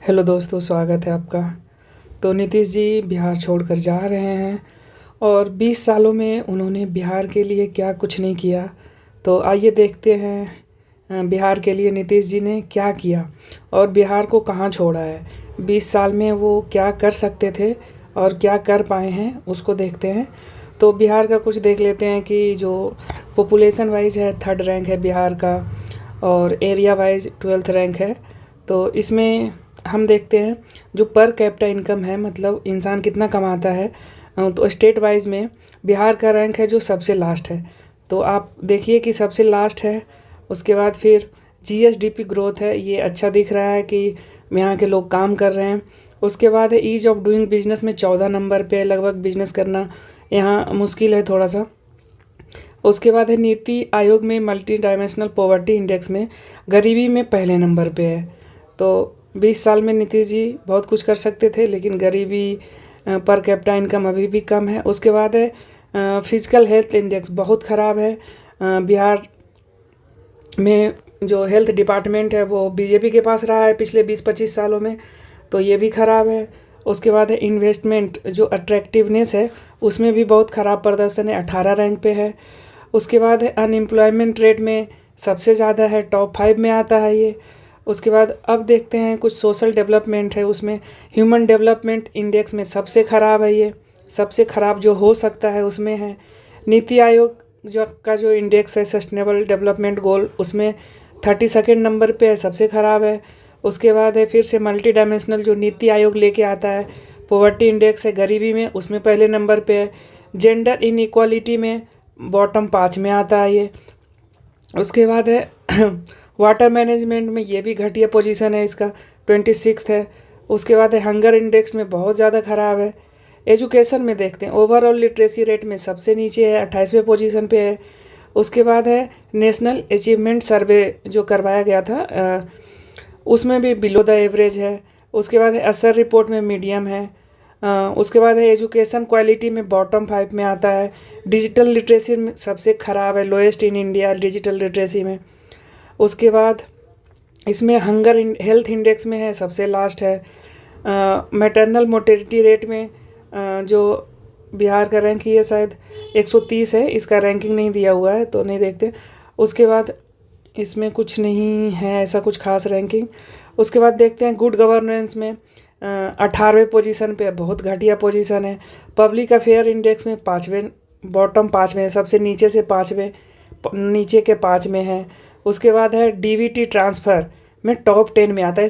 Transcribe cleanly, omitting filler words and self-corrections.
Hello दोस्तों, स्वागत है आपका। तो नीतीश जी बिहार छोड़कर जा रहे हैं और 20 सालों में उन्होंने बिहार के लिए क्या कुछ नहीं किया। तो आइए देखते हैं बिहार के लिए नीतीश जी ने क्या किया और बिहार को कहाँ छोड़ा है। 20 साल में वो क्या कर सकते थे और क्या कर पाए हैं उसको देखते हैं। तो बिहार का कुछ देख लेते हैं कि जो पॉपुलेशन वाइज है 3rd रैंक है बिहार का और एरिया वाइज 12th रैंक है। तो इसमें हम देखते हैं जो पर कैपिटा इनकम है, मतलब इंसान कितना कमाता है। तो स्टेट वाइज में बिहार का रैंक है जो सबसे लास्ट है। तो आप देखिए कि सबसे लास्ट है। उसके बाद फिर जीएसडीपी ग्रोथ है, ये अच्छा दिख रहा है कि यहाँ के लोग काम कर रहे हैं। उसके बाद है ईज ऑफ डूइंग बिजनेस में 14 नंबर पे लगभग बिजनेस करना यहाँ मुश्किल है थोड़ा सा। उसके बाद है नीति आयोग में मल्टी डायमेंशनल पॉवर्टी इंडेक्स में गरीबी में पहले नंबर पे है। तो 20 साल में नीतीश जी बहुत कुछ कर सकते थे, लेकिन गरीबी पर कैपिटा इनकम अभी भी कम है। उसके बाद है फिजिकल हेल्थ इंडेक्स बहुत ख़राब है। बिहार में जो हेल्थ डिपार्टमेंट है वो बीजेपी के पास रहा है पिछले 20-25 सालों में, तो ये भी ख़राब है। उसके बाद है इन्वेस्टमेंट जो अट्रैक्टिवनेस है उसमें भी बहुत ख़राब प्रदर्शन है, 18 रैंक पे है। उसके बाद है अनएम्प्लॉयमेंट रेट में सबसे ज़्यादा है, टॉप 5 में आता है ये। उसके बाद अब देखते हैं कुछ सोशल डेवलपमेंट है, उसमें ह्यूमन डेवलपमेंट इंडेक्स में सबसे ख़राब है ये, सबसे ख़राब जो हो सकता है उसमें है। नीति आयोग जो इंडेक्स है सस्टेनेबल डेवलपमेंट गोल, उसमें 32nd नंबर पे है, सबसे ख़राब है। उसके बाद है फिर से मल्टी डायमेंशनल जो नीति आयोग लेके आता है पॉवर्टी इंडेक्स है गरीबी में, उसमें पहले नंबर पे है। जेंडर इनइक्वालिटी में बॉटम 5 में आता है ये। उसके बाद है वाटर मैनेजमेंट में ये भी घटिया पोजीशन है इसका, 26 है। उसके बाद है हंगर इंडेक्स में बहुत ज़्यादा ख़राब है। एजुकेशन में देखते हैं ओवरऑल लिटरेसी रेट में सबसे नीचे है, 28वें पोजीशन पे है। उसके बाद है नेशनल अचीवमेंट सर्वे जो करवाया गया था उसमें भी बिलो द एवरेज है। उसके बाद है असर रिपोर्ट में मीडियम है। उसके बाद है एजुकेशन क्वालिटी में बॉटम 5 में आता है। डिजिटल लिटरेसी में सबसे ख़राब है, lowest in India digital literacy में। उसके बाद इसमें हंगर हेल्थ इंडेक्स में है, सबसे लास्ट है। मैटरनल मोर्टेलिटी रेट में जो बिहार का रैंक ही है शायद 130 है, इसका रैंकिंग नहीं दिया हुआ है तो नहीं देखते। उसके बाद इसमें कुछ नहीं है ऐसा कुछ खास रैंकिंग। उसके बाद देखते हैं गुड गवर्नेंस में 18वें पोजीशन पे, बहुत घटिया पोजीशन है। पब्लिक अफेयर इंडेक्स में 5वें, बॉटम 5 में है, सबसे नीचे से 5वें नीचे के 5 में है। उसके बाद है डीवीटी ट्रांसफ़र में टॉप 10 में आता है।